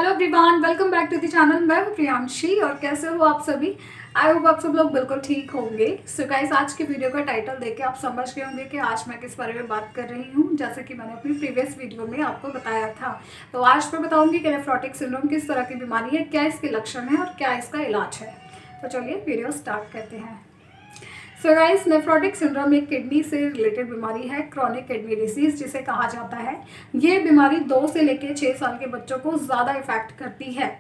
Hello everyone, welcome back to the channel. मैं हूं प्रियांशी और कैसे हो आप सभी। आई होप आप सब लोग बिल्कुल ठीक होंगे। सो गाइस, आज की वीडियो का टाइटल देख के आप समझ गए होंगे कि आज मैं किस बारे में बात कर रही हूं। जैसे कि मैंने अपनी प्रीवियस वीडियो में आपको बताया था, तो आज मैं बताऊंगी कि नेफ्रोटिक सिंड्रोम किस तरह की बीमारी है, क्या इसके लक्षण है और क्या इसका इलाज है। तो चलिए वीडियो स्टार्ट करते हैं। सो गाइस, नेफ्रोटिक सिंड्रोम एक किडनी से रिलेटेड बीमारी है, क्रॉनिक किडनी डिसीज जिसे कहा जाता है। ये बीमारी 2 से लेकर 6 साल के बच्चों को ज़्यादा इफेक्ट करती है।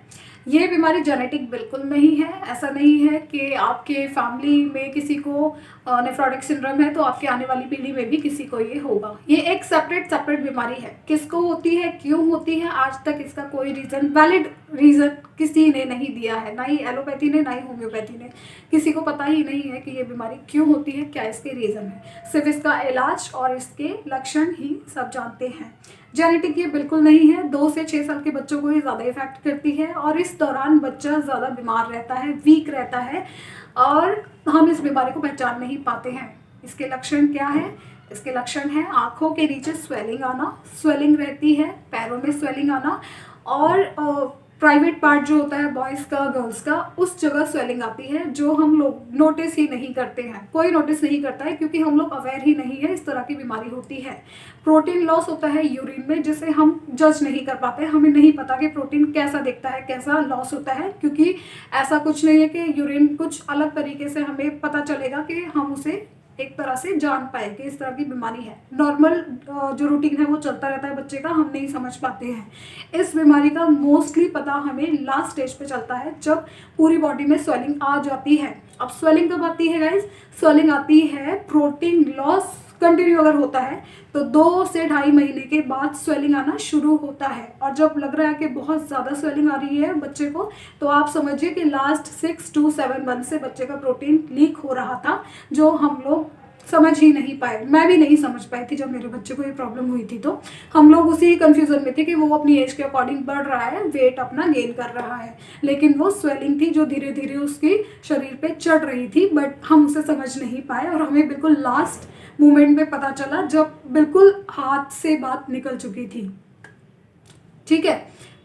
ये बीमारी जेनेटिक बिल्कुल नहीं है। ऐसा नहीं है कि आपके फैमिली में किसी को नेफ्रोटिक सिंड्रोम है तो आपके आने वाली पीढ़ी में भी किसी को ये होगा। ये एक सेपरेट बीमारी है। किसको होती है, क्यों होती है, आज तक इसका कोई वैलिड रीज़न किसी ने नहीं दिया है, ना ही एलोपैथी ने, ना ही होम्योपैथी ने। किसी को पता ही नहीं है कि ये बीमारी क्यों होती है, क्या इसके रीज़न है। सिर्फ इसका इलाज और इसके लक्षण ही सब जानते हैं। जेनेटिक ये बिल्कुल नहीं है। 2 से 6 साल के बच्चों को ये ज़्यादा इफेक्ट करती है और इस दौरान बच्चा ज़्यादा बीमार रहता है, वीक रहता है और हम इस बीमारी को पहचान नहीं पाते हैं। इसके लक्षण क्या है? इसके लक्षण है आँखों के नीचे स्वेलिंग आना, स्वेलिंग रहती है, पैरों में स्वेलिंग आना और प्राइवेट पार्ट जो होता है बॉयज़ का, गर्ल्स का, उस जगह स्वेलिंग आती है जो हम लोग नोटिस ही नहीं करते हैं। कोई नोटिस नहीं करता है क्योंकि हम लोग अवेयर ही नहीं है इस तरह की बीमारी होती है। प्रोटीन लॉस होता है यूरिन में जिसे हम जज नहीं कर पाते। हमें नहीं पता कि प्रोटीन कैसा दिखता है, कैसा लॉस होता है, क्योंकि ऐसा कुछ नहीं है कि यूरिन कुछ अलग तरीके से हमें पता चलेगा कि हम उसे एक तरह से जान पाए कि इस तरह की बीमारी है। नॉर्मल जो रूटीन है वो चलता रहता है बच्चे का, हम नहीं समझ पाते हैं। इस बीमारी का मोस्टली पता हमें लास्ट स्टेज पे चलता है जब पूरी बॉडी में स्वेलिंग आ जाती है। अब स्वेलिंग कब आती है गाइस? स्वेलिंग आती है प्रोटीन लॉस कंटिन्यू अगर होता है तो 2 से 2.5 महीने के बाद स्वेलिंग आना शुरू होता है। और जब लग रहा है कि बहुत ज़्यादा स्वेलिंग आ रही है बच्चे को, तो आप समझिए कि लास्ट 6 to 7 मंथ से बच्चे का प्रोटीन लीक हो रहा था, जो हम लोग समझ ही नहीं पाए। मैं भी नहीं समझ पाई थी जब मेरे बच्चे को ये प्रॉब्लम हुई थी। तो हम लोग उसी कंफ्यूजन में थे कि वो अपनी एज के अकॉर्डिंग बढ़ रहा है, वेट अपना गेन कर रहा है, लेकिन वो स्वेलिंग थी जो धीरे धीरे उसकी शरीर पे चढ़ रही थी, बट हम उसे समझ नहीं पाए और हमें बिल्कुल लास्ट मोमेंट में पता चला जब बिल्कुल हाथ से बात निकल चुकी थी। ठीक है,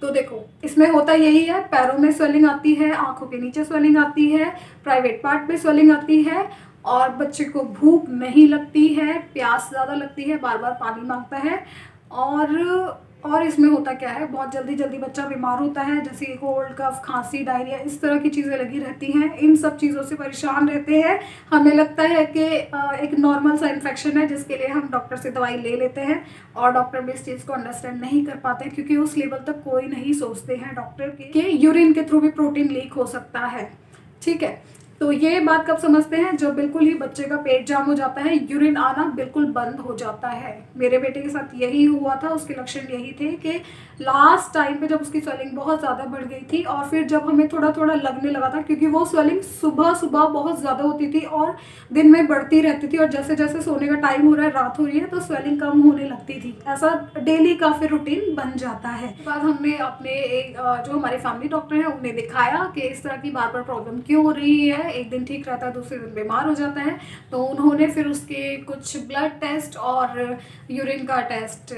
तो देखो इसमें होता यही है, पैरों में स्वेलिंग आती है, आंखों के नीचे स्वेलिंग आती है, प्राइवेट पार्ट पे स्वेलिंग आती है और बच्चे को भूख नहीं लगती है, प्यास ज़्यादा लगती है, बार बार पानी मांगता है और इसमें होता क्या है, बहुत जल्दी जल्दी बच्चा बीमार होता है, जैसे कोल्ड, कफ, खांसी, डायरिया, इस तरह की चीज़ें लगी रहती हैं। इन सब चीज़ों से परेशान रहते हैं। हमें लगता है कि एक नॉर्मल सा इन्फेक्शन है जिसके लिए हम डॉक्टर से दवाई ले लेते हैं और डॉक्टर भी इस चीज़ को अंडरस्टैंड नहीं कर पाते क्योंकि उस लेवल तक कोई नहीं सोचते हैं डॉक्टर के यूरिन के थ्रू भी प्रोटीन लीक हो सकता है। ठीक है, तो ये बात कब समझते हैं? जब बिल्कुल ही बच्चे का पेट जाम हो जाता है, यूरिन आना बिल्कुल बंद हो जाता है। मेरे बेटे के साथ यही हुआ था। उसके लक्षण यही थे कि लास्ट टाइम पे जब उसकी स्वेलिंग बहुत ज़्यादा बढ़ गई थी और फिर जब हमें थोड़ा थोड़ा लगने लगा था, क्योंकि वो स्वेलिंग सुबह सुबह बहुत ज़्यादा होती थी और दिन में बढ़ती रहती थी और जैसे जैसे सोने का टाइम हो रहा है, रात हो रही है, तो स्वेलिंग कम होने लगती थी। ऐसा डेली का फिर रूटीन बन जाता है। बाद हमने अपने जो हमारे फैमिली डॉक्टर हैं उन्हें दिखाया कि इस तरह की बार बार प्रॉब्लम क्यों हो रही है, एक दिन ठीक रहता है, दूसरे दिन बीमार हो जाता है। तो उन्होंने फिर उसके कुछ ब्लड टेस्ट और यूरिन का टेस्ट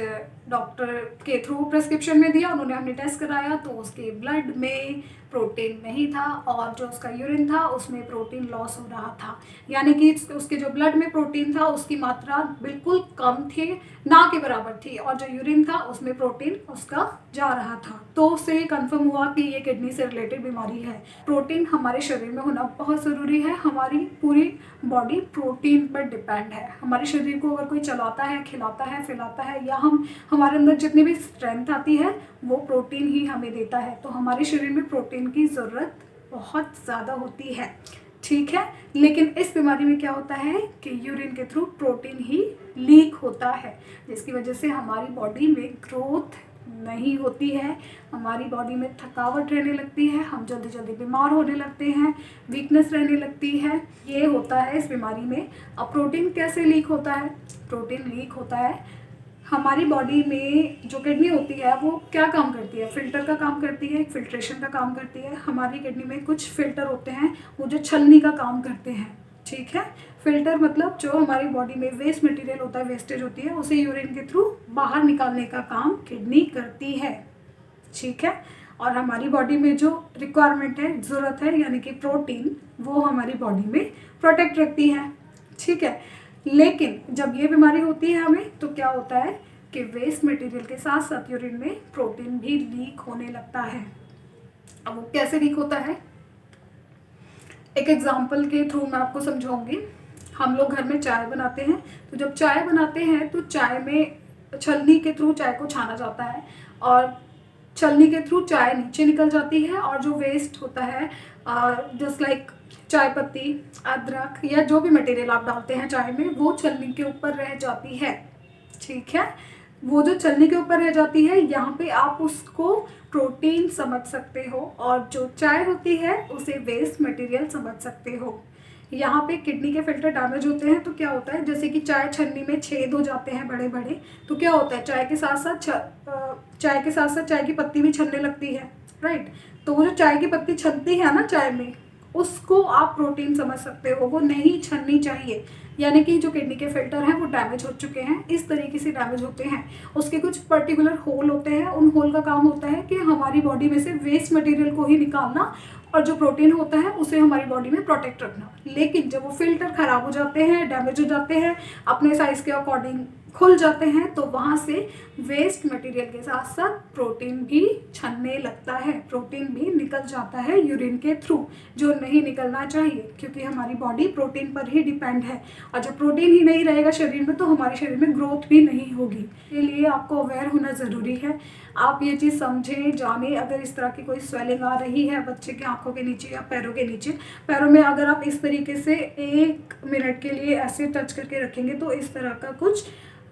डॉक्टर के थ्रू प्रेस्क्रिप्शन में दिया। उन्होंने हमने टेस्ट कराया तो उसके ब्लड में प्रोटीन नहीं था और जो उसका यूरिन था उसमें प्रोटीन लॉस हो रहा था, यानी कि उसके जो ब्लड में प्रोटीन था उसकी मात्रा बिल्कुल कम थी, ना के बराबर थी, और जो यूरिन था उसमें प्रोटीन उसका जा रहा था। तो उससे कंफर्म हुआ कि ये किडनी से रिलेटेड बीमारी है। प्रोटीन हमारे शरीर में होना बहुत ज़रूरी है। हमारी पूरी बॉडी प्रोटीन पर डिपेंड है। हमारे शरीर को अगर कोई चलाता है, खिलाता है, फैलाता है, या हमारे अंदर जितनी भी स्ट्रेंथ आती है वो प्रोटीन ही हमें देता है। तो हमारे शरीर में प्रोटीन की ज़रूरत बहुत ज़्यादा होती है। ठीक है, लेकिन इस बीमारी में क्या होता है कि यूरिन के थ्रू प्रोटीन ही लीक होता है, जिसकी वजह से हमारी बॉडी में ग्रोथ नहीं होती है, हमारी बॉडी में थकावट रहने लगती है, हम जल्दी जल्दी बीमार होने लगते हैं, वीकनेस रहने लगती है। ये होता है इस बीमारी में। अब प्रोटीन कैसे लीक होता है? प्रोटीन लीक होता है हमारी बॉडी में जो किडनी होती है वो क्या काम करती है? फिल्टर का काम करती है, एक फिल्ट्रेशन का काम करती है। हमारी किडनी में कुछ फिल्टर होते हैं वो जो छलनी का काम करते हैं। ठीक है, फिल्टर मतलब जो हमारी बॉडी में वेस्ट मटेरियल होता है, वेस्टेज होती है, उसे यूरिन के थ्रू बाहर निकालने का काम किडनी करती है। ठीक है, और हमारी बॉडी में जो रिक्वायरमेंट है, ज़रूरत है, यानी कि प्रोटीन, वो हमारी बॉडी में प्रोटेक्ट रखती है। ठीक है, लेकिन जब ये बीमारी होती है हमें, तो क्या होता है कि वेस्ट मटेरियल के साथ साथ यूरिन में प्रोटीन भी लीक होने लगता है। अब वो कैसे लीक होता है, एक एग्जांपल के थ्रू मैं आपको समझाऊंगी। हम लोग घर में चाय बनाते हैं, तो जब चाय बनाते हैं तो चाय में छलनी के थ्रू चाय को छाना जाता है, और छलनी के थ्रू चाय नीचे निकल जाती है, और जो वेस्ट होता है जस्ट लाइक चाय पत्ती, अदरक या जो भी मटेरियल आप डालते हैं चाय में, वो छलनी के ऊपर रह जाती है। ठीक है, वो जो छलनी के ऊपर रह जाती है, यहाँ पे आप उसको प्रोटीन समझ सकते हो, और जो चाय होती है उसे वेस्ट मटेरियल समझ सकते हो। यहाँ पे किडनी के फिल्टर डैमेज होते हैं, तो क्या होता है, जैसे कि चाय छन्नी में छेद हो जाते हैं बड़े बड़े, तो क्या होता है, चाय के साथ साथ चाय की पत्ती भी छनने लगती है, राइट। तो वो जो चाय की पत्ती छनती है ना चाय में, उसको आप प्रोटीन समझ सकते हो, वो नहीं छननी चाहिए। यानी कि जो किडनी के फिल्टर हैं वो डैमेज हो चुके हैं, इस तरीके से डैमेज होते हैं। उसके कुछ पर्टिकुलर होल होते हैं, उन होल का काम होता है कि हमारी बॉडी में से वेस्ट मटेरियल को ही निकालना, और जो प्रोटीन होता है उसे हमारी बॉडी में प्रोटेक्ट रखना। लेकिन जब वो फिल्टर खराब हो जाते हैं, डैमेज हो जाते हैं, अपने साइज के अकॉर्डिंग खुल जाते हैं, तो वहाँ से वेस्ट मटेरियल के साथ साथ प्रोटीन भी छनने लगता है, प्रोटीन भी निकल जाता है यूरिन के थ्रू, जो नहीं निकलना चाहिए, क्योंकि हमारी बॉडी प्रोटीन पर ही डिपेंड है, और जब प्रोटीन ही नहीं रहेगा शरीर में, तो हमारे शरीर में ग्रोथ भी नहीं होगी। इसके लिए आपको अवेयर होना ज़रूरी है। आप ये चीज़ समझें, जानें। अगर इस तरह की कोई स्वेलिंग आ रही है बच्चे के आँखों के नीचे या पैरों के नीचे, पैरों में अगर आप इस तरीके से 1 मिनट के लिए ऐसे टच करके रखेंगे, तो इस तरह का कुछ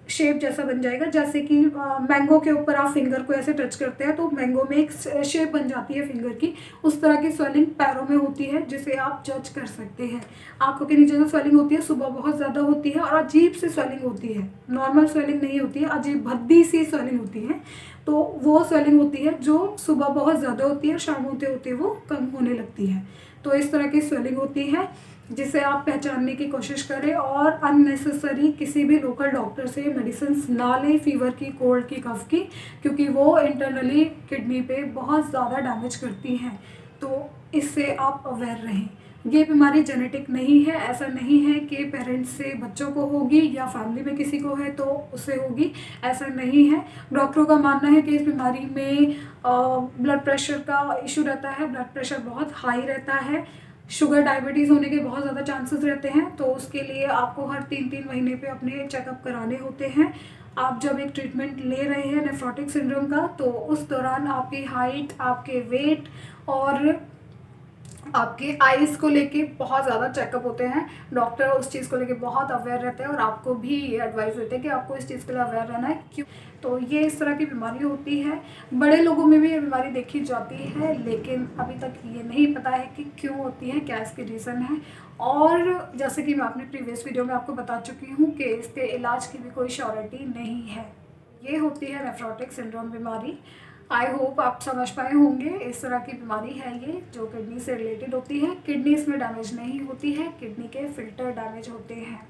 शेप जैसा बन जाएगा, जैसे कि मैंगो के ऊपर आप फिंगर को ऐसे टच करते हैं तो मैंगो में एक शेप बन जाती है फिंगर की, उस तरह की स्वेलिंग पैरों में होती है, जिसे आप जज कर सकते हैं। आंखों के नीचे जो स्वेलिंग होती है सुबह बहुत ज़्यादा होती है, और अजीब सी स्वेलिंग होती है, नॉर्मल स्वेलिंग नहीं होती है, अजीब भद्दी सी स्वेलिंग होती है। तो वो स्वेलिंग होती है जो सुबह बहुत ज़्यादा होती है, शाम होते होते वो कम होने लगती है। तो इस तरह की स्वेलिंग होती है, जिसे आप पहचानने की कोशिश करें, और अननेसेसरी किसी भी लोकल डॉक्टर से मेडिसिन ना लें, फीवर की, कोल्ड की, कफ की, क्योंकि वो इंटरनली किडनी पे बहुत ज़्यादा डैमेज करती हैं। तो इससे आप अवेयर रहें। ये बीमारी जेनेटिक नहीं है, ऐसा नहीं है कि पेरेंट्स से बच्चों को होगी या फैमिली में किसी को है तो उससे होगी, ऐसा नहीं है। डॉक्टरों का मानना है कि इस बीमारी में ब्लड प्रेशर का इशू रहता है, ब्लड प्रेशर बहुत हाई रहता है, शुगर डायबिटीज़ होने के बहुत ज़्यादा चांसेस रहते हैं, तो उसके लिए आपको हर 3-3 महीने पे अपने चेकअप कराने होते हैं। आप जब एक ट्रीटमेंट ले रहे हैं नेफ्रोटिक सिंड्रोम का, तो उस दौरान आपकी हाइट, आपके वेट और आपके आइज़ को लेके बहुत ज़्यादा चेकअप होते हैं। डॉक्टर उस चीज़ को लेके बहुत अवेयर रहते हैं, और आपको भी ये एडवाइस देते हैं कि आपको इस चीज़ के लिए अवेयर रहना है। क्यों? तो ये इस तरह की बीमारी होती है। बड़े लोगों में भी ये बीमारी देखी जाती है, लेकिन अभी तक ये नहीं पता है कि क्यों होती है, क्या इसके रीज़न है। और जैसे कि मैं अपने प्रीवियस वीडियो में आपको बता चुकी हूँ कि इसके इलाज की भी कोई श्योरिटी नहीं है। ये होती है नेफ्रोटिक सिंड्रोम बीमारी। आई होप आप समझ पाए होंगे। इस तरह की बीमारी है ये, जो किडनी से रिलेटेड होती है। किडनी इसमें डैमेज नहीं होती है, किडनी के फिल्टर डैमेज होते हैं।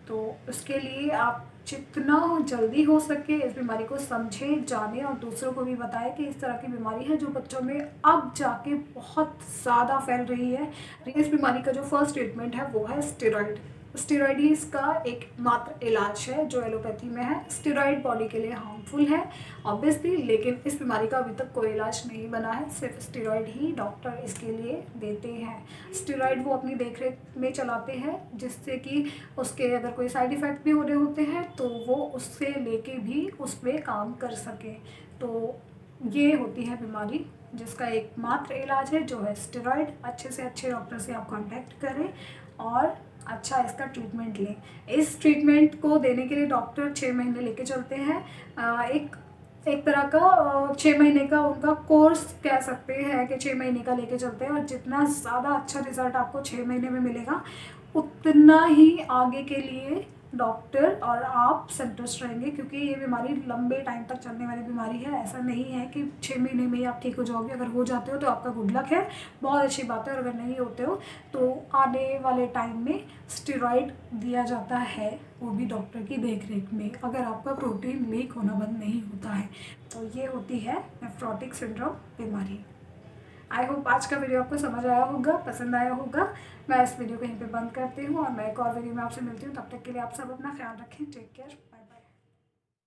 तो उसके लिए आप जितना जल्दी हो सके इस बीमारी को समझें, जानें, और दूसरों को भी बताएं कि इस तरह की बीमारी है, जो बच्चों में अब जाके बहुत ज़्यादा फैल रही है। इस बीमारी का जो फर्स्ट ट्रीटमेंट है वो है स्टेरॉइड। स्टेरॉइड ही इसका एक मात्र इलाज है जो एलोपैथी में है। स्टेरॉइड बॉडी के लिए हार्मफुल है ऑब्वियसली, लेकिन इस बीमारी का अभी तक कोई इलाज नहीं बना है। सिर्फ स्टेरॉइड ही डॉक्टर इसके लिए देते हैं। स्टेरॉइड वो अपनी देखरेख में चलाते हैं, जिससे कि उसके अगर कोई साइड इफ़ेक्ट भी हो रहे होते हैं तो वो उससे लेके भी उस पर काम कर सके। तो ये होती है बीमारी जिसका एक मात्र इलाज है, जो है स्टेरॉइड। अच्छे से अच्छे डॉक्टर से आप कांटेक्ट करें और अच्छा इसका ट्रीटमेंट लें। इस ट्रीटमेंट को देने के लिए डॉक्टर 6 महीने लेके चलते हैं। एक तरह का 6 महीने का उनका कोर्स कह सकते हैं कि 6 महीने का लेके चलते हैं, और जितना ज़्यादा अच्छा रिज़ल्ट आपको 6 महीने में मिलेगा, उतना ही आगे के लिए डॉक्टर और आप संतुष्ट रहेंगे, क्योंकि ये बीमारी लंबे टाइम तक चलने वाली बीमारी है। ऐसा नहीं है कि 6 महीने में ही आप ठीक हो जाओगे। अगर हो जाते हो तो आपका गुड लक है, बहुत अच्छी बात है। और अगर नहीं होते हो तो आने वाले टाइम में स्टेरॉइड दिया जाता है, वो भी डॉक्टर की देखरेख में, अगर आपका प्रोटीन लीक होना बंद नहीं होता है। तो ये होती है नेफ्रोटिक सिंड्रोम बीमारी। आई होप आज का वीडियो आपको समझ आया होगा, पसंद आया होगा। मैं इस वीडियो को यहीं पे बंद करती हूँ और मैं एक और वीडियो में आपसे मिलती हूँ। तब तक के लिए आप सब अपना ख्याल रखें। Take care.